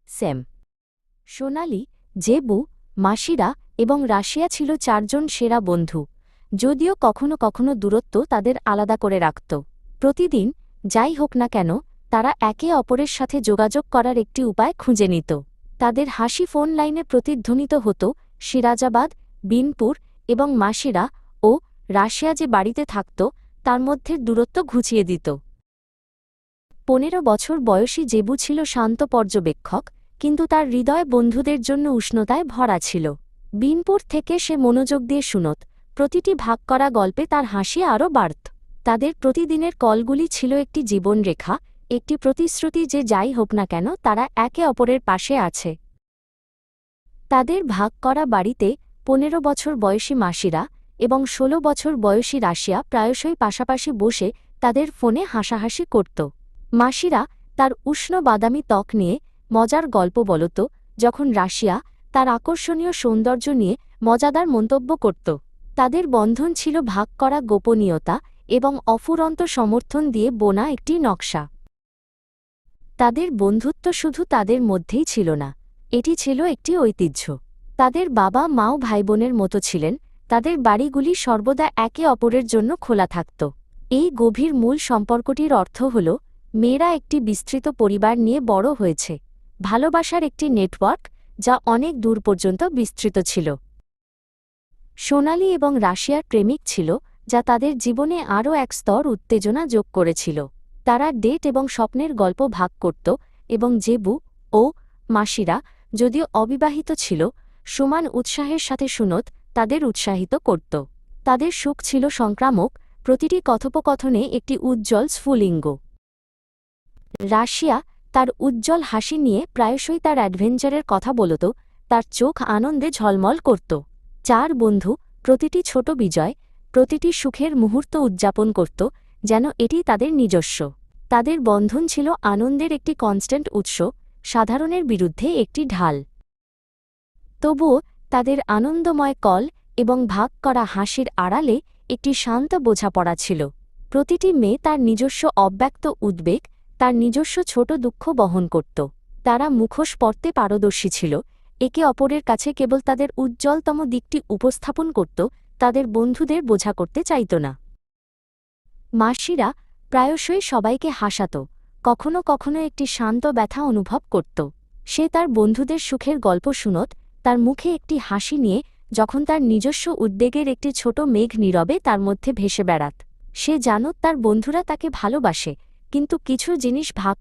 Same, সোনালি, জেবু, মাসিরা এবং Russia ছিল চারজন সেরা বন্ধু, যদিও কখনো কখনো দূরত্ব তাদের আলাদা করে রাখত। প্রতিদিন, যাই হোক না কেন, তারা একে অপরের সাথে যোগাযোগ করার একটি উপায় খুঁজে নিত। তাদের হাসি ফোন লাইনে প্রতিধ্বনিত হতো। সিরাজাবাদ, বিনপুর এবং মাসিরা ও রাশিয়া যে বাড়িতে থাকত তার মধ্যে দূরত্ব ঘুচিয়ে দিত। 15 বছর বয়সী জেবু ছিল শান্ত পর্যবেক্ষক, কিন্তু তার হৃদয় বন্ধুদের জন্য উষ্ণতায় ভরা ছিল। বিনপুর থেকে সে মনোযোগ দিয়ে শুনত, প্রতিটি ভাগ করা গল্পে তার হাসি আরও বাড়ত। তাদের প্রতিদিনের কলগুলি ছিল একটি জীবনরেখা, একটি প্রতিশ্রুতি যে যাই হোক না কেন তারা একে অপরের পাশে আছে। তাদের ভাগ করা বাড়িতে 15 বছর বয়সী মাসিরা এবং 16 বছর বয়সী রাশিয়া প্রায়শই পাশাপাশি বসে তাদের ফোনে হাসাহাসি করত। মাসিরা তার উষ্ণ বাদামি ত্বক নিয়ে মজার গল্প বলত, যখন রাশিয়া তার আকর্ষণীয় সৌন্দর্য নিয়ে মজাদার মন্তব্য করত। তাদের বন্ধন ছিল ভাগ করা গোপনীয়তা এবং অফুরন্ত সমর্থন দিয়ে বোনা একটি নকশা। তাদের বন্ধুত্ব শুধু তাদের মধ্যেই ছিল না, এটি ছিল একটি ঐতিহ্য। তাদের বাবা মাও ভাইবোনের মতো ছিলেন, তাদের বাড়িগুলি সর্বদা একে অপরের জন্য খোলা থাকত। এই গভীর মূল সম্পর্কটির অর্থ হল, মেয়েরা একটি বিস্তৃত পরিবার নিয়ে বড় হয়েছে, ভালোবাসার একটি নেটওয়ার্ক যা অনেক দূর পর্যন্ত বিস্তৃত ছিল। সোনালি এবং রাশিয়ার প্রেমিক ছিল, যা তাদের জীবনে আরও এক স্তর উত্তেজনা যোগ করেছিল। তারা ডেট এবং স্বপ্নের গল্প ভাগ করত, এবং জেবু ও মাসিরা, যদিও অবিবাহিত ছিল, সমান উৎসাহের সাথে শুনত তাদের উৎসাহিত করত। তাদের সুখ ছিল সংক্রামক, প্রতিটি কথোপকথনে একটি উজ্জ্বল স্ফুলিঙ্গ। রাশিয়া তার উজ্জ্বল হাসি নিয়ে প্রায়শই তার অ্যাডভেঞ্চারের কথা বলত, তার চোখ আনন্দে ঝলমল করত। চার বন্ধু প্রতিটি ছোট বিজয়, প্রতিটি সুখের মুহূর্ত উদযাপন করত, যেন এটি তাদের নিজস্ব। তাদের বন্ধন ছিল আনন্দের একটি কনস্ট্যান্ট উৎস, সাধারণের বিরুদ্ধে একটি ঢাল। তবুও তাদের আনন্দময় কল এবং ভাগ করা হাসির আড়ালে একটি শান্ত বোঝাপড়া ছিল। প্রতিটি মেয়ে তার নিজস্ব অব্যক্ত উদ্বেগ, তার নিজস্ব ছোট দুঃখ বহন করত। তারা মুখোশ পরতে পারদর্শী ছিল, একে অপরের কাছে কেবল তাদের উজ্জ্বলতম দিকটি উপস্থাপন করত, তাদের বন্ধুদের বোঝা করতে চাইত না। মাসিরা প্রায়শই সবাইকে হাসাত, কখনো কখনো একটি শান্ত ব্যথা অনুভব করত। সে তার বন্ধুদের সুখের গল্প শুনত, তার মুখে একটি হাসি নিয়ে, যখন তার নিজস্ব উদ্বেগের একটি ছোট মেঘ নীরবে তার মধ্যে ভেসে বেড়াত। সে জানত তার বন্ধুরা তাকে ভালোবাসে, কিন্তু কিছু জিনিস ভাগ